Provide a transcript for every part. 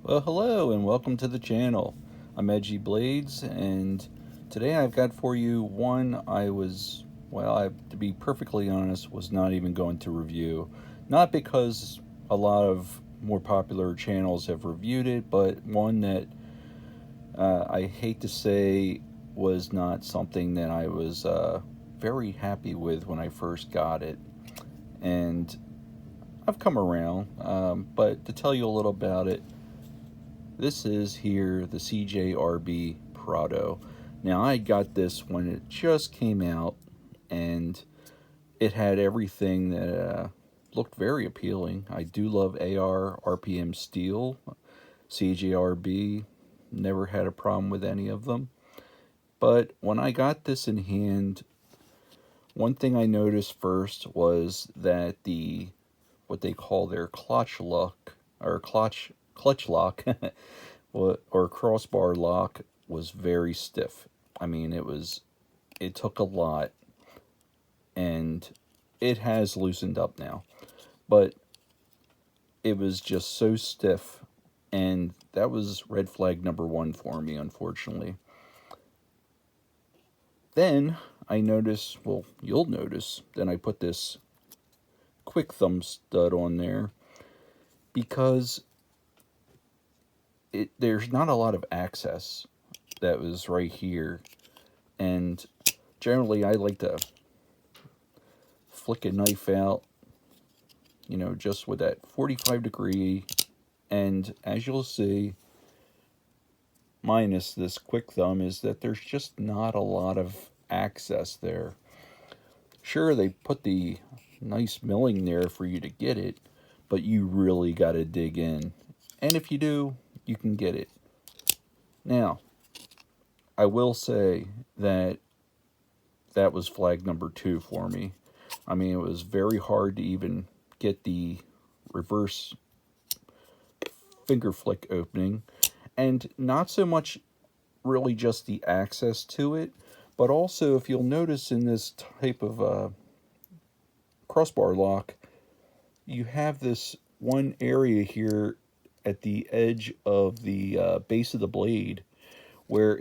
Well, hello and welcome to the channel. I'm Edgy Blades, and today I've got for you one to be perfectly honest, was not even going to review. Not because a lot of more popular channels have reviewed it, but one that I hate to say was not something that I was very happy with when I first got it. And I've come around, but to tell you a little about it, this is here the CJRB Prado. Now, I got this when it just came out, and it had everything that looked very appealing. I do love AR, RPM steel, CJRB, never had a problem with any of them. But when I got this in hand, one thing I noticed first was that what they call their clutch lock or crossbar lock was very stiff. I mean, it took a lot, and it has loosened up now, but it was just so stiff, and that was red flag number one for me, unfortunately. Then I noticed, well, you'll notice, then I put this quick thumb stud on there because there's not a lot of access that was right here, and generally I like to flick a knife out, just with that 45-degree, and as you'll see, minus this quick thumb, is that there's just not a lot of access there. Sure, they put the nice milling there for you to get it, but you really got to dig in, and if you do, you can get it. Now, I will say that was flag number two for me. I mean, it was very hard to even get the reverse finger flick opening, and not so much really just the access to it, but also if you'll notice in this type of crossbar lock, you have this one area here at the edge of the base of the blade where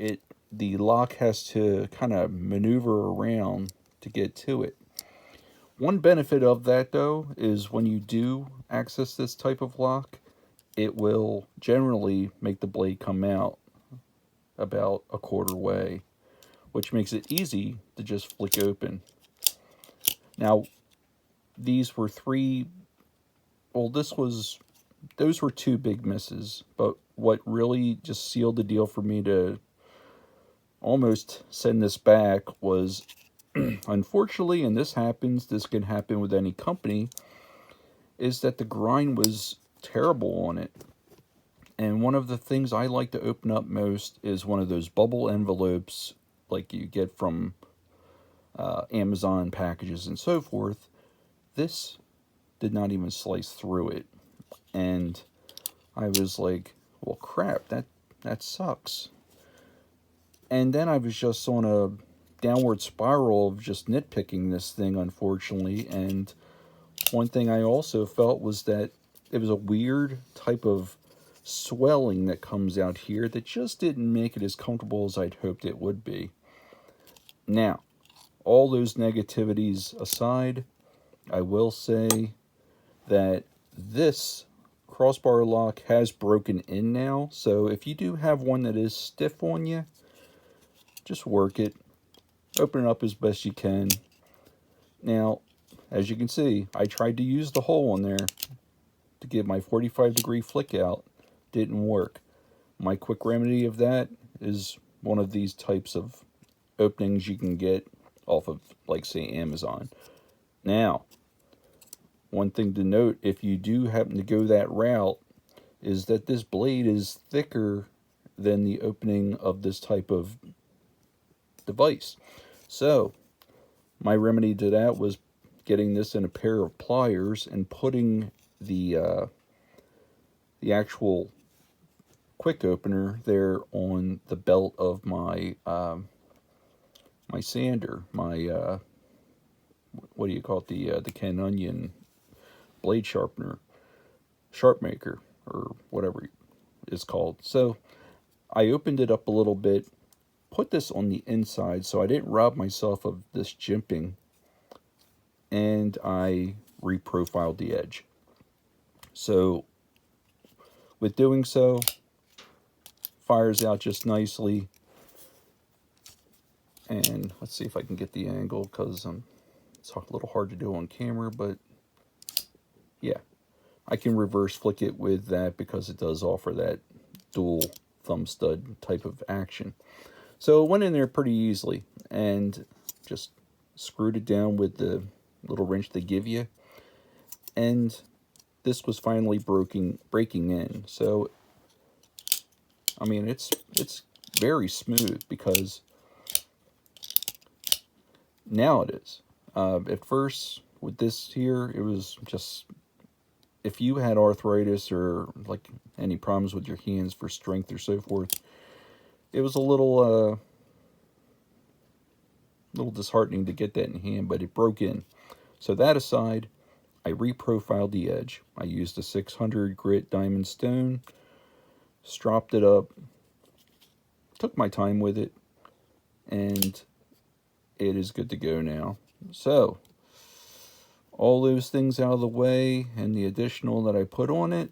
the lock has to kind of maneuver around to get to it. One benefit of that, though, is when you do access this type of lock, it will generally make the blade come out about a quarter way, which makes it easy to just flick open. Now, these were those were two big misses, but what really just sealed the deal for me to almost send this back was, unfortunately, and this can happen with any company, is that the grind was terrible on it. And one of the things I like to open up most is one of those bubble envelopes like you get from Amazon packages and so forth. This did not even slice through it. And I was like, well, crap, that sucks. And then I was just on a downward spiral of just nitpicking this thing, unfortunately. And one thing I also felt was that it was a weird type of swelling that comes out here that just didn't make it as comfortable as I'd hoped it would be. Now, all those negativities aside, I will say that this crossbar lock has broken in now, so if you do have one that is stiff on you, just work it, open it up as best you can. Now, as you can see, I tried to use the hole in there to get my 45-degree flick out. Didn't work. My quick remedy of that is one of these types of openings you can get off of, like, say, Amazon. Now, one thing to note, if you do happen to go that route, is that this blade is thicker than the opening of this type of device. So, my remedy to that was getting this in a pair of pliers and putting the actual quick opener there on the belt of my my sander, my what do you call it, the Ken Onion blade sharpener, sharp maker, or whatever is called. So I opened it up a little bit, put this on the inside so I didn't rob myself of this jimping, and I reprofiled the edge. So with doing so, fires out just nicely. And let's see if I can get the angle, because it's a little hard to do on camera, but yeah, I can reverse flick it with that because it does offer that dual thumb stud type of action. So it went in there pretty easily, and just screwed it down with the little wrench they give you, and this was finally breaking in. So I mean, it's very smooth, because now it is. At first with this here, it was just, if you had arthritis or like any problems with your hands for strength or so forth, it was a little disheartening to get that in hand, but it broke in. So that aside, I reprofiled the edge. I used a 600 grit diamond stone, stropped it up, took my time with it, and it is good to go now. So all those things out of the way and the additional that I put on it,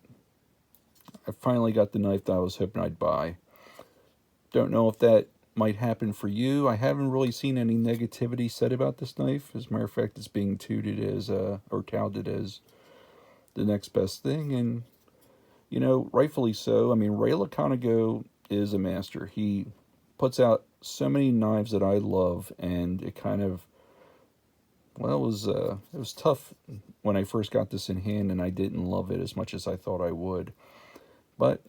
I finally got the knife that I was hoping I'd buy. Don't know if that might happen for you. I haven't really seen any negativity said about this knife. As a matter of fact, it's being touted as, or touted as, the next best thing, and you know, rightfully so. I mean, Ray Laconico is a master. He puts out so many knives that I love, and it kind of, well, it was tough when I first got this in hand, and I didn't love it as much as I thought I would. But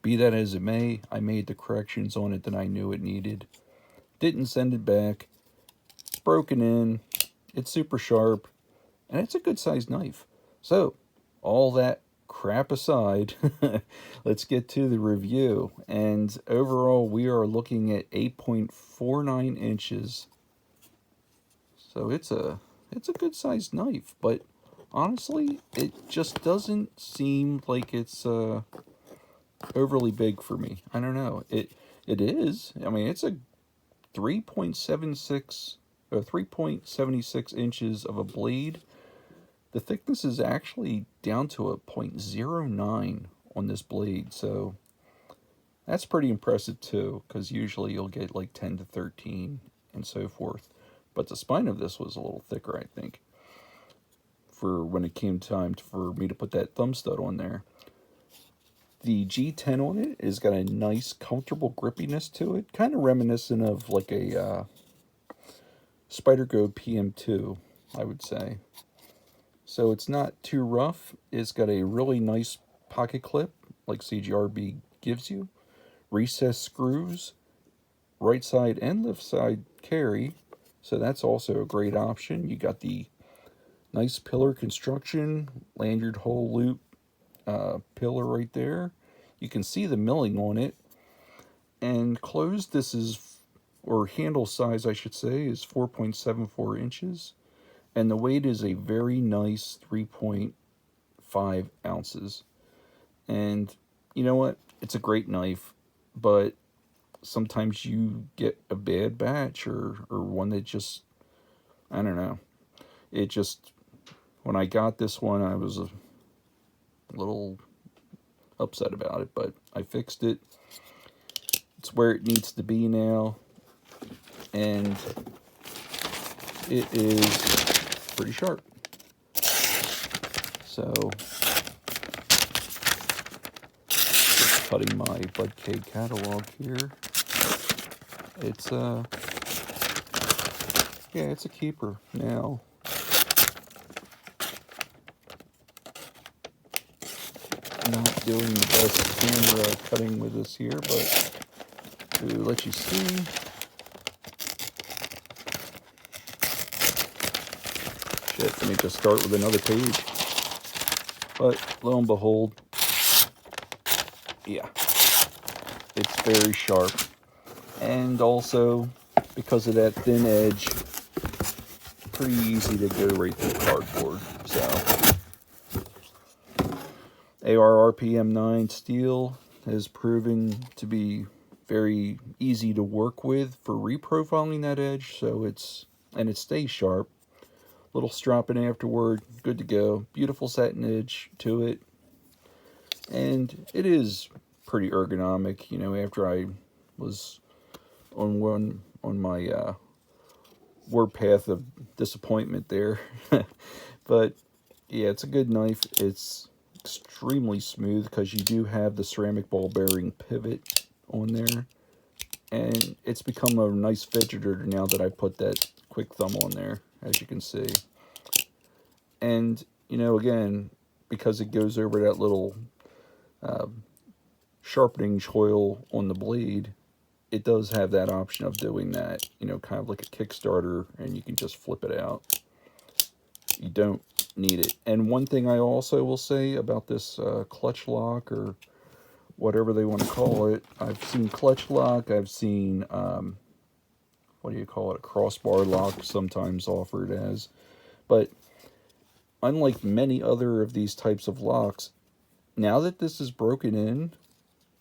be that as it may, I made the corrections on it that I knew it needed. Didn't send it back. It's broken in. It's super sharp, and it's a good sized knife. So all that crap aside, let's get to the review. And overall, we are looking at 8.49 inches. So it's a good sized knife, but honestly, it just doesn't seem like it's overly big for me. I don't know. It is. I mean, it's a 3.76 or 3.76 inches of a blade. The thickness is actually down to a 0.09 on this blade, so that's pretty impressive too, because usually you'll get like 10 to 13 and so forth. But the spine of this was a little thicker, I think, for when it came time for me to put that thumb stud on there. The G10 on it has got a nice, comfortable grippiness to it, kind of reminiscent of like a Spyderco PM2, I would say. So it's not too rough. It's got a really nice pocket clip, like CJRB gives you. Recessed screws, right side and left side carry, so that's also a great option. You got the nice pillar construction, lanyard hole loop pillar right there. You can see the milling on it. And closed, this is, or handle size I should say, is 4.74 inches. And the weight is a very nice 3.5 ounces. And you know what? It's a great knife, but sometimes you get a bad batch or one that just, I don't know. It just, when I got this one, I was a little upset about it, but I fixed it. It's where it needs to be now. And it is pretty sharp. So, just cutting my Bud K catalog here. It's yeah, it's a keeper now. Not doing the best camera cutting with this here, but to let you see. Shit, let me just start with another page. But lo and behold, yeah, it's very sharp. And also, because of that thin edge, pretty easy to go right through cardboard. So, AR-RPM 9 steel has proven to be very easy to work with for reprofiling that edge, so it stays sharp. Little stropping afterward, good to go. Beautiful satin edge to it, and it is pretty ergonomic. You know, after I was on my warpath of disappointment there, but yeah, it's a good knife. It's extremely smooth because you do have the ceramic ball bearing pivot on there, and it's become a nice fidgeter now that I put that quick thumb on there, as you can see. And you know, again, because it goes over that little sharpening choil on the blade, it does have that option of doing that, you know, kind of like a Kickstarter, and you can just flip it out. You don't need it. And one thing I also will say about this clutch lock, or whatever they want to call it, I've seen clutch lock, I've seen, what do you call it, a crossbar lock sometimes offered as, but unlike many other of these types of locks, now that this is broken in,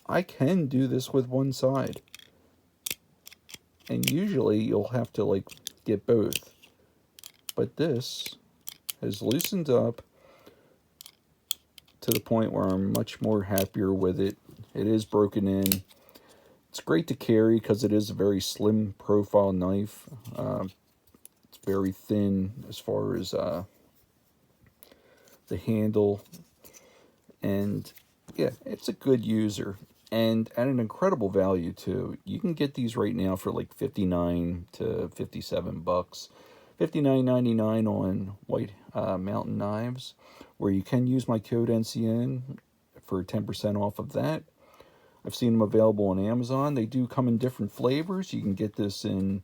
I can do this with one side. And usually you'll have to like get both. But this has loosened up to the point where I'm much more happier with it. It is broken in. It's great to carry because it is a very slim profile knife. It's very thin as far as the handle. And yeah, it's a good user. And at an incredible value too. You can get these right now for like $59 to $57. $59.99 on White Mountain Knives, where you can use my code NCN for 10% off of that. I've seen them available on Amazon. They do come in different flavors. You can get this in,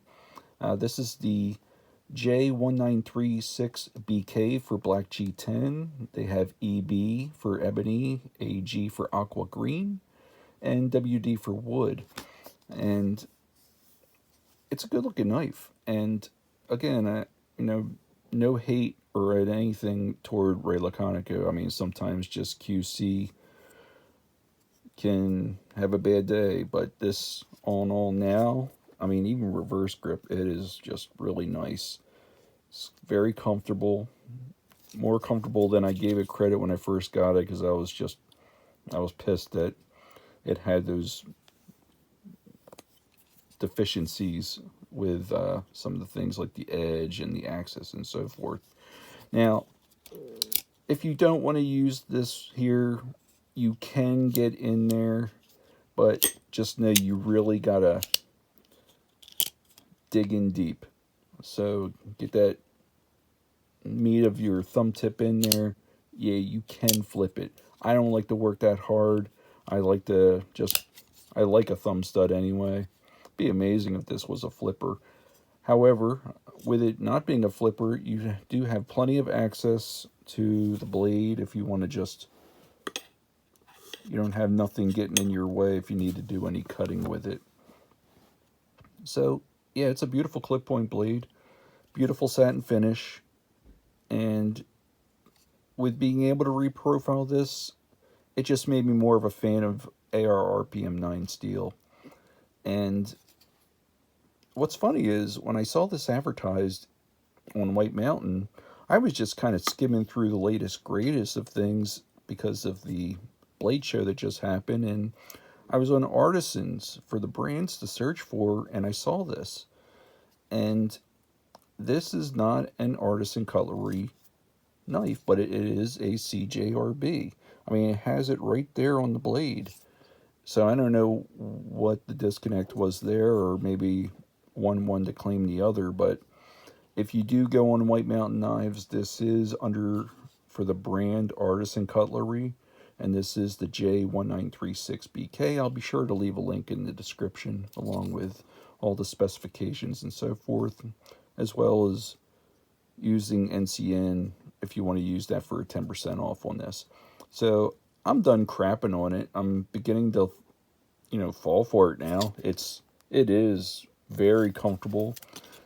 this is the J1936BK for Black G10. They have EB for Ebony, AG for Aqua Green, and WD for Wood. And it's a good looking knife. And again, you know, no hate or anything toward Ray Laconico. I mean, sometimes just QC can have a bad day, but this, all in all now, I mean, even reverse grip, it is just really nice. It's very comfortable, more comfortable than I gave it credit when I first got it, because I was pissed that it had those deficiencies with some of the things like the edge and the axis and so forth. Now, if you don't want to use this here, you can get in there, but just know you really gotta dig in deep. So get that meat of your thumb tip in there. Yeah, you can flip it. I don't like to work that hard. I like a thumb stud anyway. It'd be amazing if this was a flipper. However, with it not being a flipper, you do have plenty of access to the blade if you want to just, you don't have nothing getting in your way if you need to do any cutting with it. So, yeah, it's a beautiful clip point blade. Beautiful satin finish. And with being able to reprofile this, it just made me more of a fan of AR-RPM 9 steel. And what's funny is, when I saw this advertised on White Mountain, I was just kind of skimming through the latest greatest of things because of the blade show that just happened, and I was on Artisans for the brands to search for, and I saw this. And this is not an artisan cutlery knife, but it is a CJRB. I mean, it has it right there on the blade. So I don't know what the disconnect was there, or maybe one wanted to claim the other, but if you do go on White Mountain Knives, this is under, for the brand Artisan Cutlery, and this is the J1936BK. I'll be sure to leave a link in the description along with all the specifications and so forth, as well as using NCN if you want to use that for a 10% off on this. So I'm done crapping on it. I'm beginning to, you know, fall for it now. It is very comfortable.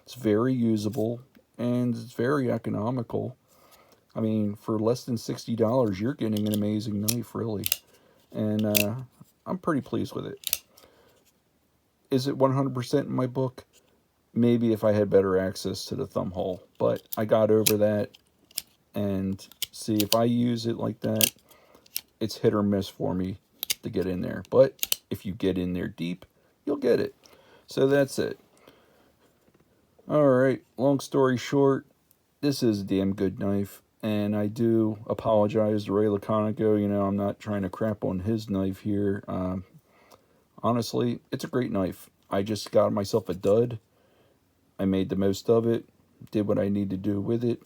It's very usable, and it's very economical. I mean, for less than $60, you're getting an amazing knife, really. And I'm pretty pleased with it. Is it 100% in my book? Maybe if I had better access to the thumb hole. But I got over that. And see, if I use it like that, it's hit or miss for me to get in there. But if you get in there deep, you'll get it. So that's it. Alright, long story short, this is a damn good knife. And I do apologize to Ray Laconico. You know, I'm not trying to crap on his knife here. Honestly, it's a great knife. I just got myself a dud. I made the most of it, did what I need to do with it,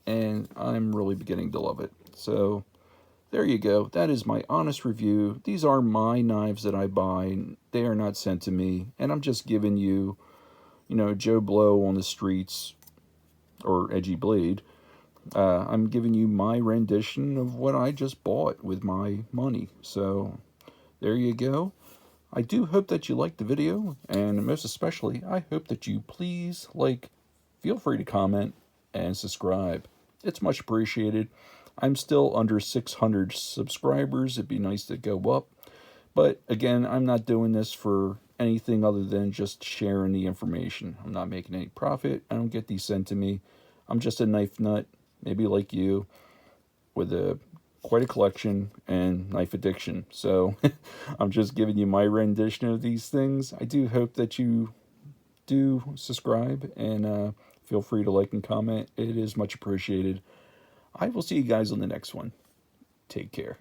and I'm really beginning to love it. So, there you go. That is my honest review. These are my knives that I buy. They are not sent to me, and I'm just giving you, you know, Joe Blow on the streets, or Edgy Blade. I'm giving you my rendition of what I just bought with my money. So, there you go. I do hope that you liked the video, and most especially, I hope that you please feel free to comment and subscribe. It's much appreciated. I'm still under 600 subscribers. It'd be nice to go up. But again, I'm not doing this for anything other than just sharing the information. I'm not making any profit. I don't get these sent to me. I'm just a knife nut, maybe like you, with quite a collection and knife addiction. So I'm just giving you my rendition of these things. I do hope that you do subscribe, and feel free to like and comment. It is much appreciated. I will see you guys on the next one. Take care.